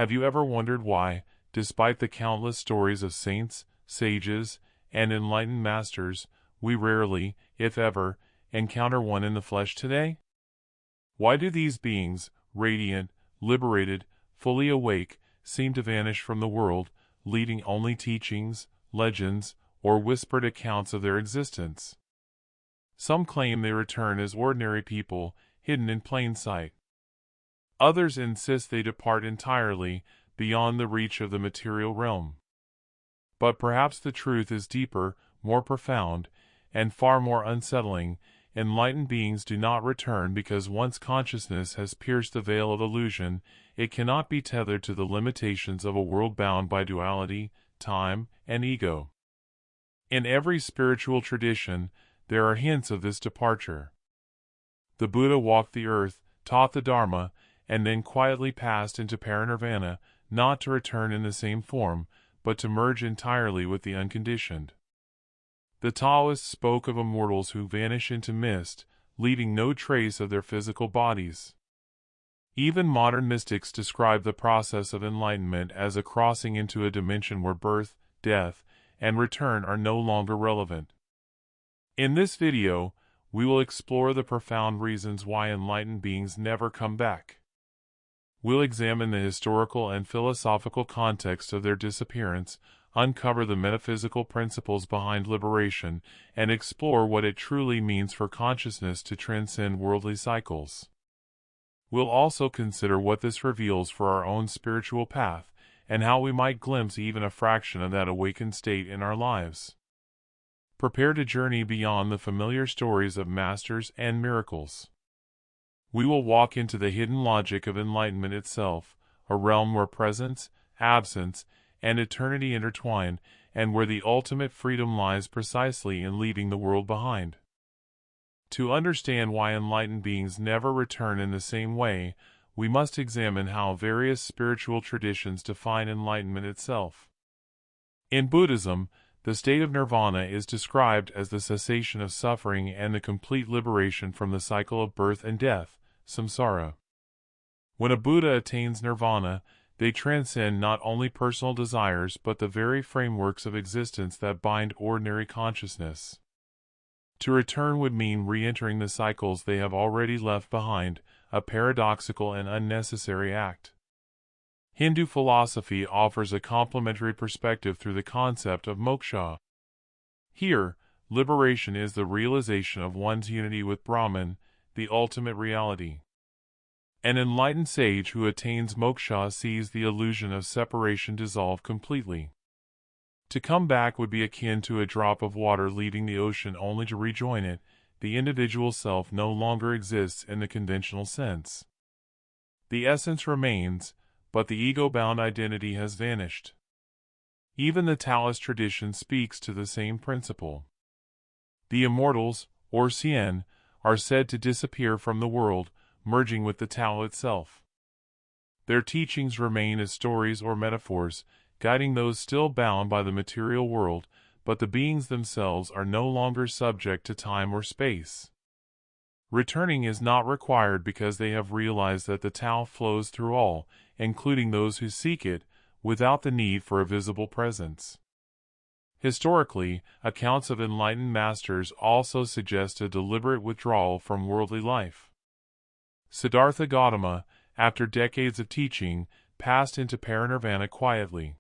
Have you ever wondered why, despite the countless stories of saints, sages, and enlightened masters, we rarely, if ever, encounter one in the flesh today? Why do these beings, radiant, liberated, fully awake, seem to vanish from the world, leaving only teachings, legends, or whispered accounts of their existence? Some claim they return as ordinary people, hidden in plain sight. Others insist they depart entirely, beyond the reach of the material realm. But perhaps the truth is deeper, more profound, and far more unsettling. Enlightened beings do not return because once consciousness has pierced the veil of illusion, it cannot be tethered to the limitations of a world bound by duality, time, and ego. In every spiritual tradition, there are hints of this departure. The Buddha walked the earth, taught the Dharma, and then quietly passed into parinirvana, not to return in the same form, but to merge entirely with the unconditioned. The Taoists spoke of immortals who vanish into mist, leaving no trace of their physical bodies. Even modern mystics describe the process of enlightenment as a crossing into a dimension where birth, death, and return are no longer relevant. In this video, we will explore the profound reasons why enlightened beings never come back. We'll examine the historical and philosophical context of their disappearance, uncover the metaphysical principles behind liberation, and explore what it truly means for consciousness to transcend worldly cycles. We'll also consider what this reveals for our own spiritual path, and how we might glimpse even a fraction of that awakened state in our lives. Prepare to journey beyond the familiar stories of masters and miracles. We will walk into the hidden logic of enlightenment itself, a realm where presence, absence, and eternity intertwine, and where the ultimate freedom lies precisely in leaving the world behind. To understand why enlightened beings never return in the same way, we must examine how various spiritual traditions define enlightenment itself. In Buddhism, the state of nirvana is described as the cessation of suffering and the complete liberation from the cycle of birth and death, samsara. When a Buddha attains nirvana, they transcend not only personal desires but the very frameworks of existence that bind ordinary consciousness. To return would mean re-entering the cycles they have already left behind, a paradoxical and unnecessary act. Hindu philosophy offers a complementary perspective through the concept of moksha. Here, liberation is the realization of one's unity with Brahman, the ultimate reality. An enlightened sage who attains moksha sees the illusion of separation dissolve completely. To come back would be akin to a drop of water leaving the ocean only to rejoin it. The individual self no longer exists in the conventional sense. The essence remains, but the ego-bound identity has vanished. Even the Taoist tradition speaks to the same principle. The immortals, or Xian, are said to disappear from the world, merging with the Tao itself. Their teachings remain as stories or metaphors, guiding those still bound by the material world, but the beings themselves are no longer subject to time or space. Returning is not required because they have realized that the Tao flows through all, including those who seek it, without the need for a visible presence. Historically, accounts of enlightened masters also suggest a deliberate withdrawal from worldly life. Siddhartha Gautama, after decades of teaching, passed into parinirvana quietly.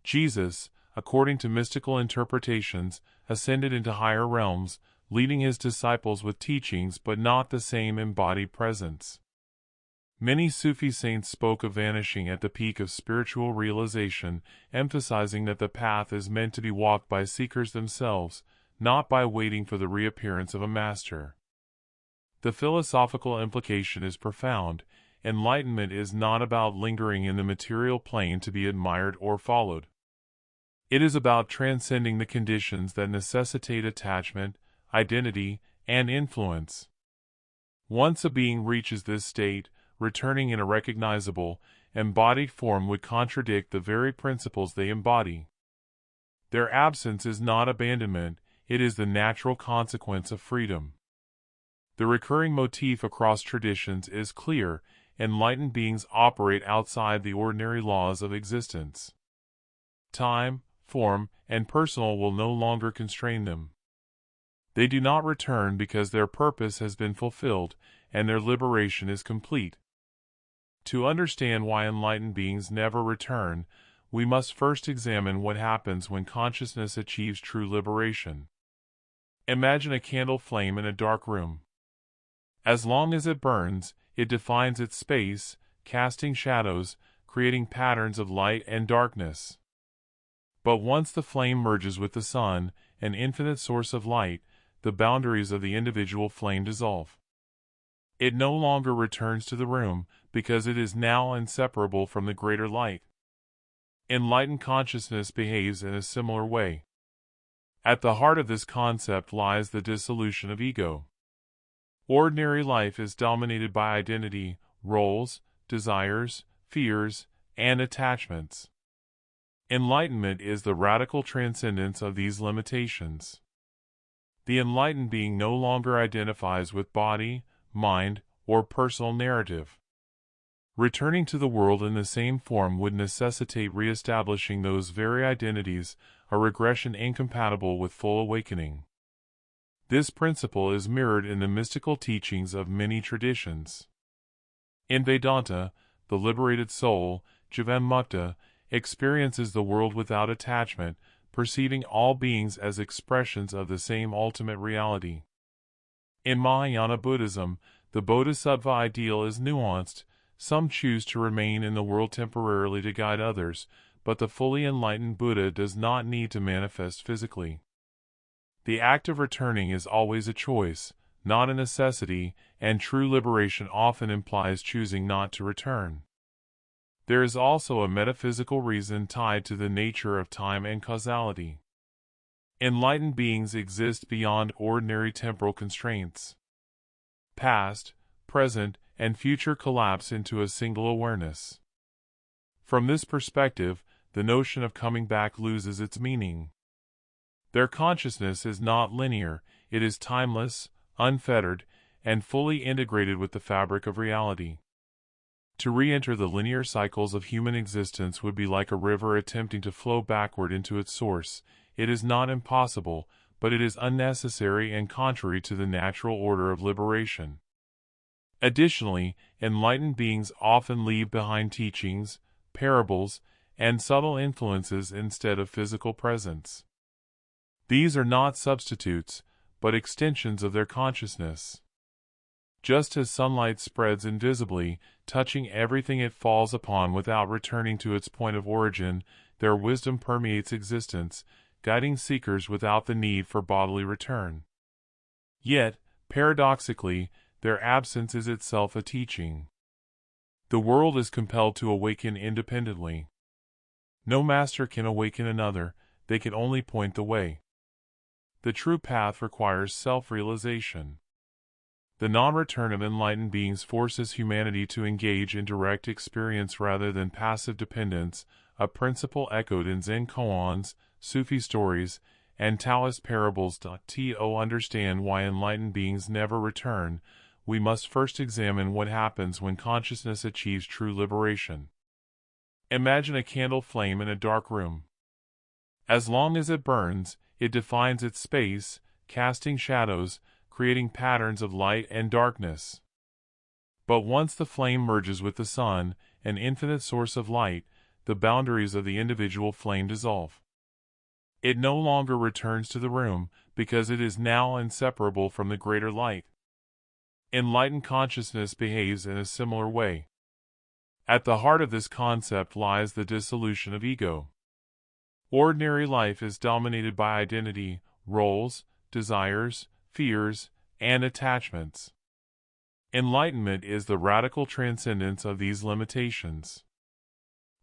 Jesus, according to mystical interpretations, ascended into higher realms, leading his disciples with teachings but not the same embodied presence. Many Sufi saints spoke of vanishing at the peak of spiritual realization, emphasizing that the path is meant to be walked by seekers themselves, not by waiting for the reappearance of a master. The philosophical implication is profound. Enlightenment is not about lingering in the material plane to be admired or followed. It is about transcending the conditions that necessitate attachment, identity, and influence. Once a being reaches this state, returning in a recognizable, embodied form would contradict the very principles they embody. Their absence is not abandonment, it is the natural consequence of freedom. The recurring motif across traditions is clear. enlightened beings operate outside the ordinary laws of existence. Time, form, and personal will no longer constrain them. They do not return because their purpose has been fulfilled and their liberation is complete. To understand why enlightened beings never return, we must first examine what happens when consciousness achieves true liberation. Imagine a candle flame in a dark room. As long as it burns, it defines its space, casting shadows, creating patterns of light and darkness. But once the flame merges with the sun, an infinite source of light, the boundaries of the individual flame dissolve. It no longer returns to the room, because it is now inseparable from the greater light. Enlightened consciousness behaves in a similar way. At the heart of this concept lies the dissolution of ego. Ordinary life is dominated by identity, roles, desires, fears, and attachments. Enlightenment is the radical transcendence of these limitations. The enlightened being no longer identifies with body, mind, or personal narrative. Returning to the world in the same form would necessitate re-establishing those very identities, a regression incompatible with full awakening. This principle is mirrored in the mystical teachings of many traditions. In Vedanta, the liberated soul, Jivan Mukta, experiences the world without attachment, perceiving all beings as expressions of the same ultimate reality. In Mahayana Buddhism, the Bodhisattva ideal is nuanced. Some choose to remain in the world temporarily to guide others, but the fully enlightened Buddha does not need to manifest physically. The act of returning is always a choice, not a necessity, and true liberation often implies choosing not to return. There is also a metaphysical reason tied to the nature of time and causality. Enlightened beings exist beyond ordinary temporal constraints. Past, present, and future collapse into a single awareness. From this perspective, the notion of coming back loses its meaning. Their consciousness is not linear, it is timeless, unfettered, and fully integrated with the fabric of reality. To re-enter the linear cycles of human existence would be like a river attempting to flow backward into its source. It is not impossible, but it is unnecessary and contrary to the natural order of liberation. Additionally, enlightened beings often leave behind teachings, parables, and subtle influences instead of physical presence. These are not substitutes, but extensions of their consciousness. Just as sunlight spreads invisibly, touching everything it falls upon without returning to its point of origin, their wisdom permeates existence, guiding seekers without the need for bodily return. Yet, paradoxically, their absence is itself a teaching. The world is compelled to awaken independently. No master can awaken another, they can only point the way. The true path requires self-realization. The non-return of enlightened beings forces humanity to engage in direct experience rather than passive dependence, a principle echoed in Zen koans, Sufi stories, and Taoist parables. To understand why enlightened beings never return, we must first examine what happens when consciousness achieves true liberation. Imagine a candle flame in a dark room. As long as it burns, it defines its space, casting shadows, creating patterns of light and darkness. But once the flame merges with the sun, an infinite source of light, the boundaries of the individual flame dissolve. It no longer returns to the room, because it is now inseparable from the greater light. Enlightened consciousness behaves in a similar way. At the heart of this concept lies the dissolution of ego. Ordinary life is dominated by identity, roles, desires, fears, and attachments. Enlightenment is the radical transcendence of these limitations.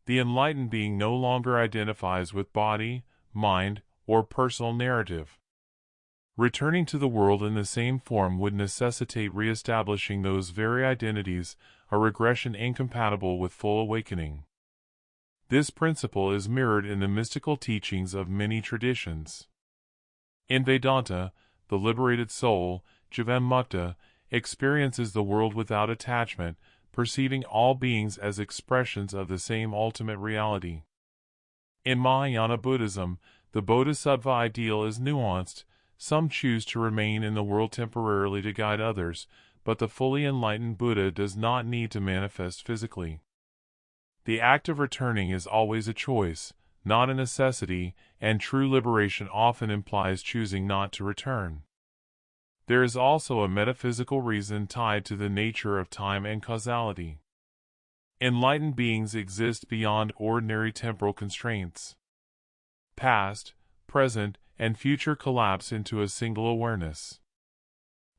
The enlightened being no longer identifies with body, mind, or personal narrative. Returning to the world in the same form would necessitate re-establishing those very identities, a regression incompatible with full awakening. This principle is mirrored in the mystical teachings of many traditions. In Vedanta, the liberated soul, Jivan Mukta, experiences the world without attachment, perceiving all beings as expressions of the same ultimate reality. In Mahayana Buddhism, the Bodhisattva ideal is nuanced. Some choose to remain in the world temporarily to guide others, but the fully enlightened Buddha does not need to manifest physically. The act of returning is always a choice, not a necessity, and true liberation often implies choosing not to return. There is also a metaphysical reason tied to the nature of time and causality. Enlightened beings exist beyond ordinary temporal constraints. Past, present, and future collapse into a single awareness.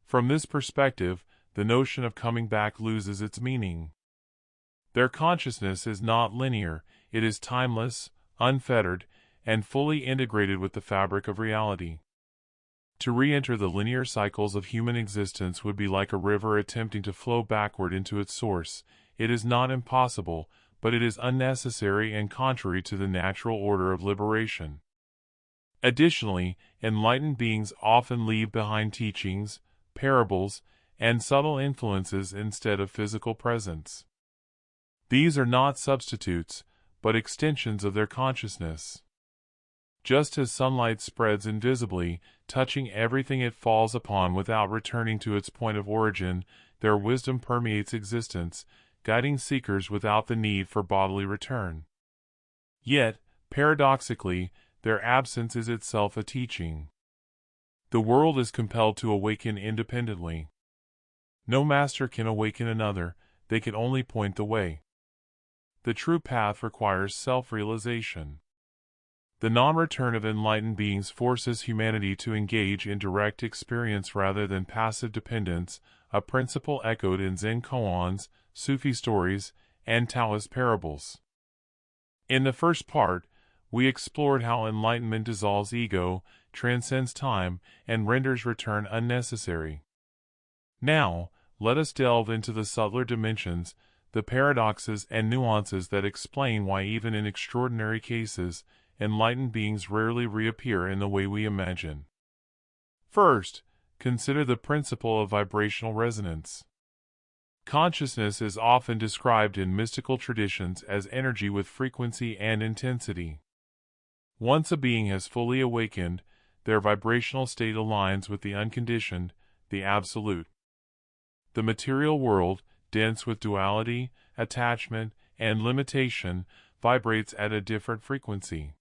From this perspective, the notion of coming back loses its meaning. Their consciousness is not linear, it is timeless, unfettered, and fully integrated with the fabric of reality. To re-enter the linear cycles of human existence would be like a river attempting to flow backward into its source. It is not impossible, but it is unnecessary and contrary to the natural order of liberation. Additionally, enlightened beings often leave behind teachings, parables, and subtle influences instead of physical presence. These are not substitutes, but extensions of their consciousness. Just as sunlight spreads invisibly, touching everything it falls upon without returning to its point of origin, their wisdom permeates existence, guiding seekers without the need for bodily return. Yet, paradoxically, their absence is itself a teaching. The world is compelled to awaken independently. No master can awaken another, they can only point the way. The true path requires self-realization. The non-return of enlightened beings forces humanity to engage in direct experience rather than passive dependence, a principle echoed in Zen koans, Sufi stories, and Taoist parables. In the first part, we explored how enlightenment dissolves ego, transcends time, and renders return unnecessary. Now, let us delve into the subtler dimensions, the paradoxes and nuances that explain why even in extraordinary cases, enlightened beings rarely reappear in the way we imagine. First, consider the principle of vibrational resonance. Consciousness is often described in mystical traditions as energy with frequency and intensity. Once a being has fully awakened, their vibrational state aligns with the unconditioned, the absolute. The material world, dense with duality, attachment, and limitation, vibrates at a different frequency.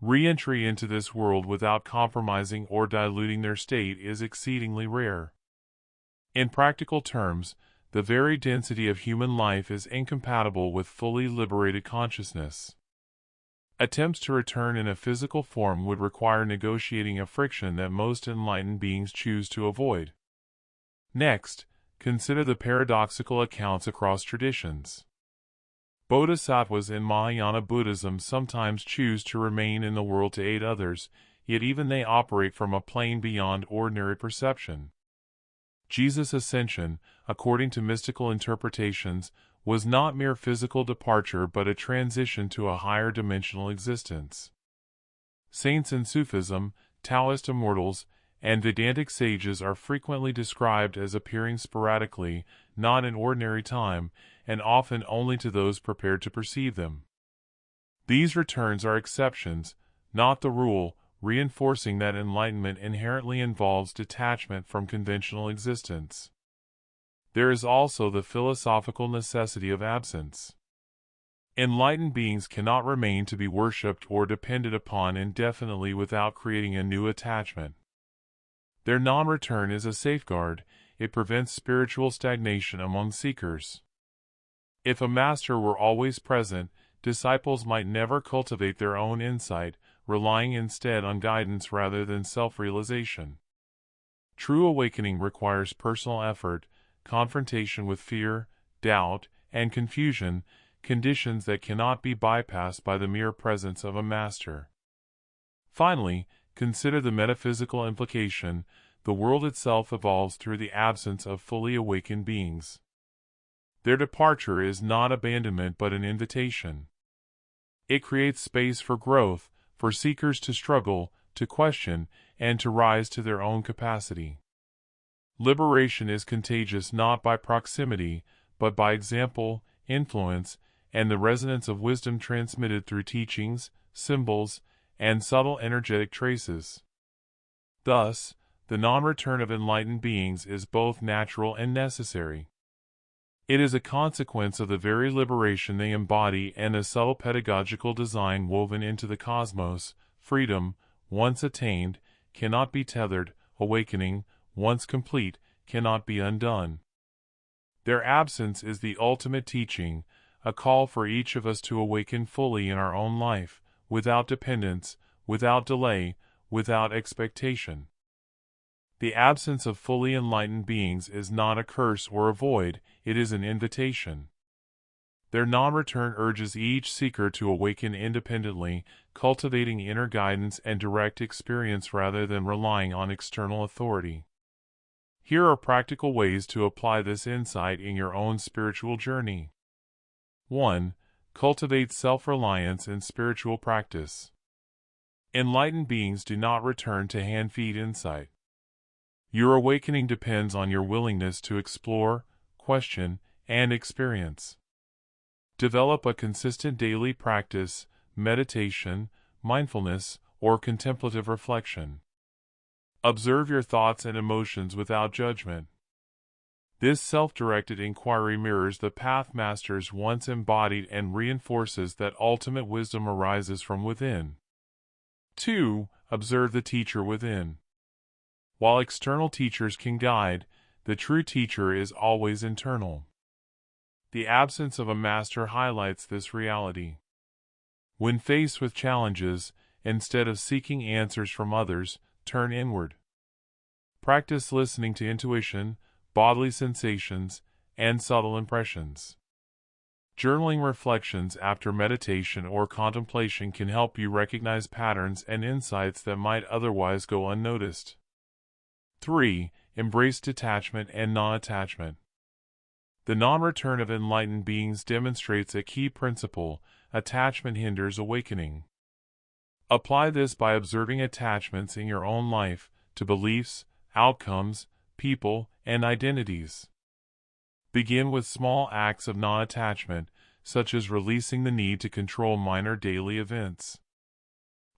Re-entry into this world without compromising or diluting their state is exceedingly rare. In practical terms, the very density of human life is incompatible with fully liberated consciousness. Attempts to return in a physical form would require negotiating a friction that most enlightened beings choose to avoid. Next, consider the paradoxical accounts across traditions. Bodhisattvas in Mahayana Buddhism sometimes choose to remain in the world to aid others, yet even they operate from a plane beyond ordinary perception. Jesus' ascension, according to mystical interpretations, was not mere physical departure but a transition to a higher dimensional existence. Saints in Sufism, Taoist immortals, and Vedantic sages are frequently described as appearing sporadically, not in ordinary time, and often only to those prepared to perceive them. These returns are exceptions, not the rule, reinforcing that enlightenment inherently involves detachment from conventional existence. There is also the philosophical necessity of absence. Enlightened beings cannot remain to be worshipped or depended upon indefinitely without creating a new attachment. Their non-return is a safeguard, it prevents spiritual stagnation among seekers. If a master were always present, disciples might never cultivate their own insight, relying instead on guidance rather than self-realization. True awakening requires personal effort, confrontation with fear, doubt, and confusion, conditions that cannot be bypassed by the mere presence of a master. Finally, consider the metaphysical implication. The world itself evolves through the absence of fully awakened beings. Their departure is not abandonment but an invitation. It creates space for growth, for seekers to struggle, to question, and to rise to their own capacity. Liberation is contagious not by proximity, but by example, influence, and the resonance of wisdom transmitted through teachings, symbols, and subtle energetic traces. Thus, the non-return of enlightened beings is both natural and necessary. It is a consequence of the very liberation they embody and the subtle pedagogical design woven into the cosmos. Freedom, once attained, cannot be tethered. Awakening, once complete, cannot be undone. Their absence is the ultimate teaching, a call for each of us to awaken fully in our own life, without dependence, without delay, without expectation. The absence of fully enlightened beings is not a curse or a void, it is an invitation. Their non-return urges each seeker to awaken independently, cultivating inner guidance and direct experience rather than relying on external authority. Here are practical ways to apply this insight in your own spiritual journey. 1. Cultivate self-reliance in spiritual practice. Enlightened beings do not return to hand-feed insight. Your awakening depends on your willingness to explore, question, and experience. Develop a consistent daily practice, meditation, mindfulness, or contemplative reflection. Observe your thoughts and emotions without judgment. This self-directed inquiry mirrors the path masters once embodied and reinforces that ultimate wisdom arises from within. 2. Observe the teacher within. While external teachers can guide, the true teacher is always internal. The absence of a master highlights this reality. When faced with challenges, instead of seeking answers from others, turn inward. Practice listening to intuition, bodily sensations, and subtle impressions. Journaling reflections after meditation or contemplation can help you recognize patterns and insights that might otherwise go unnoticed. 3. Embrace detachment and non-attachment. The non-return of enlightened beings demonstrates a key principle: attachment hinders awakening. Apply this by observing attachments in your own life, to beliefs, outcomes, people, and identities. Begin with small acts of non-attachment, such as releasing the need to control minor daily events.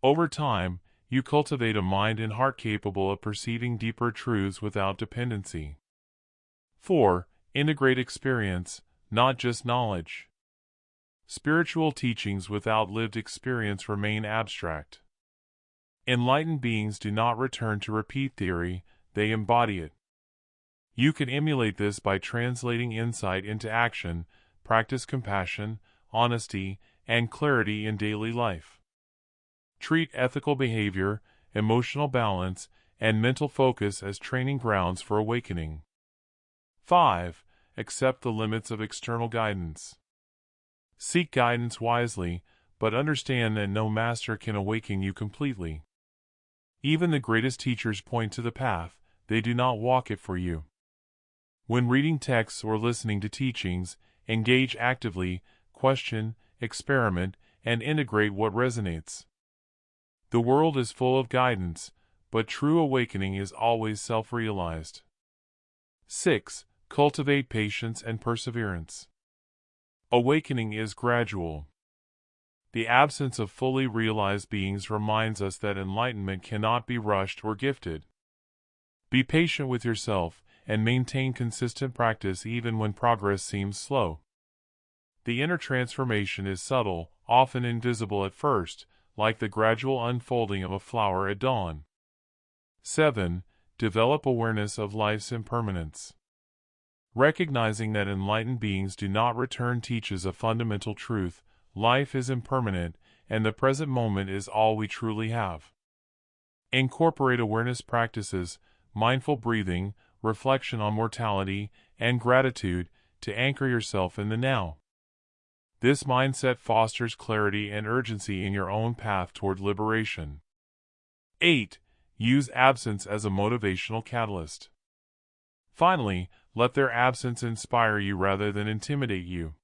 Over time, you cultivate a mind and heart capable of perceiving deeper truths without dependency. 4. Integrate experience, not just knowledge. Spiritual teachings without lived experience remain abstract. Enlightened beings do not return to repeat theory, they embody it. You can emulate this by translating insight into action, practice compassion, honesty, and clarity in daily life. Treat ethical behavior, emotional balance, and mental focus as training grounds for awakening. 5. Accept the limits of external guidance. Seek guidance wisely, but understand that no master can awaken you completely. Even the greatest teachers point to the path, they do not walk it for you. When reading texts or listening to teachings, engage actively, question, experiment, and integrate what resonates. The world is full of guidance, but true awakening is always self-realized. 6. Cultivate patience and perseverance. Awakening is gradual. The absence of fully realized beings reminds us that enlightenment cannot be rushed or gifted. Be patient with yourself, and maintain consistent practice even when progress seems slow. The inner transformation is subtle, often invisible at first, like the gradual unfolding of a flower at dawn. 7. Develop awareness of life's impermanence. Recognizing that enlightened beings do not return teaches a fundamental truth: life is impermanent, and the present moment is all we truly have. Incorporate awareness practices, mindful breathing, reflection on mortality, and gratitude to anchor yourself in the now. This mindset fosters clarity and urgency in your own path toward liberation. 8. Use absence as a motivational catalyst. Finally, let their absence inspire you rather than intimidate you.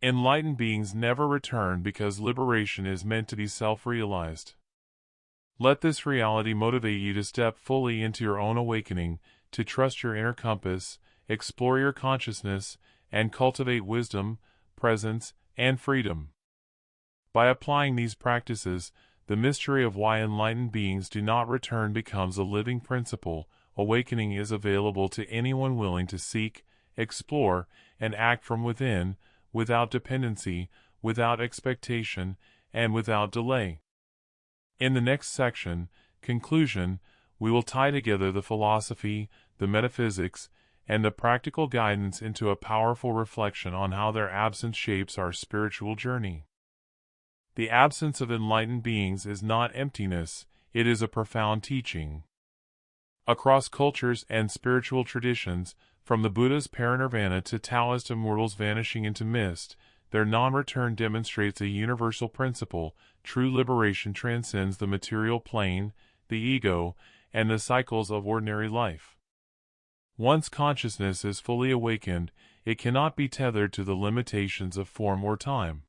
Enlightened beings never return because liberation is meant to be self-realized. Let this reality motivate you to step fully into your own awakening, to trust your inner compass, explore your consciousness, and cultivate wisdom, presence, and freedom. By applying these practices, the mystery of why enlightened beings do not return becomes a living principle. Awakening is available to anyone willing to seek, explore, and act from within, without dependency, without expectation, and without delay. In the next section, Conclusion, we will tie together the philosophy, the metaphysics, and the practical guidance into a powerful reflection on how their absence shapes our spiritual journey. The absence of enlightened beings is not emptiness, it is a profound teaching. Across cultures and spiritual traditions, from the Buddha's parinirvana to Taoist immortals vanishing into mist, their non-return demonstrates a universal principle: true liberation transcends the material plane, the ego, and the cycles of ordinary life. Once consciousness is fully awakened, it cannot be tethered to the limitations of form or time.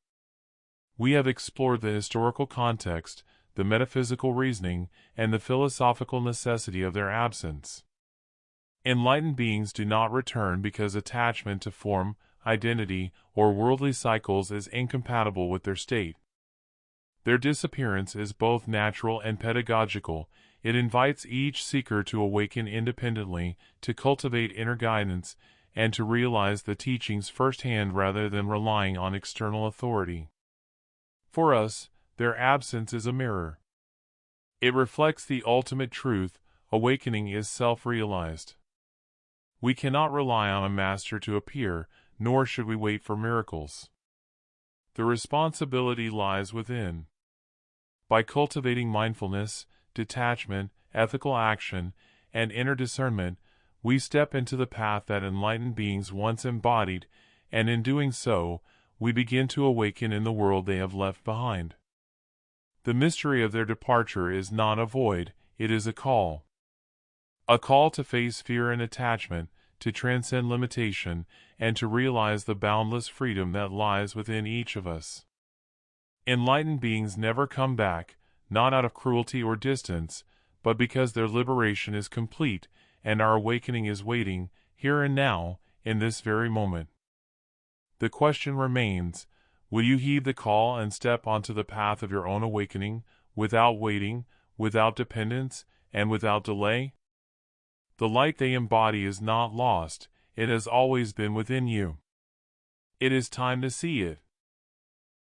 We have explored the historical context, the metaphysical reasoning, and the philosophical necessity of their absence. Enlightened beings do not return because attachment to form, identity, or worldly cycles is incompatible with their state. Their disappearance is both natural and pedagogical. It invites each seeker to awaken independently, to cultivate inner guidance, and to realize the teachings firsthand rather than relying on external authority. For us, their absence is a mirror. It reflects the ultimate truth: awakening is self-realized. We cannot rely on a master to appear, nor should we wait for miracles. The responsibility lies within. By cultivating mindfulness, detachment, ethical action, and inner discernment, we step into the path that enlightened beings once embodied, and in doing so, we begin to awaken in the world they have left behind. The mystery of their departure is not a void, it is a call. A call to face fear and attachment, to transcend limitation, and to realize the boundless freedom that lies within each of us. Enlightened beings never come back, not out of cruelty or distance, but because their liberation is complete, and our awakening is waiting, here and now, in this very moment. The question remains: will you heed the call and step onto the path of your own awakening, without waiting, without dependence, and without delay? The light they embody is not lost, it has always been within you. It is time to see it.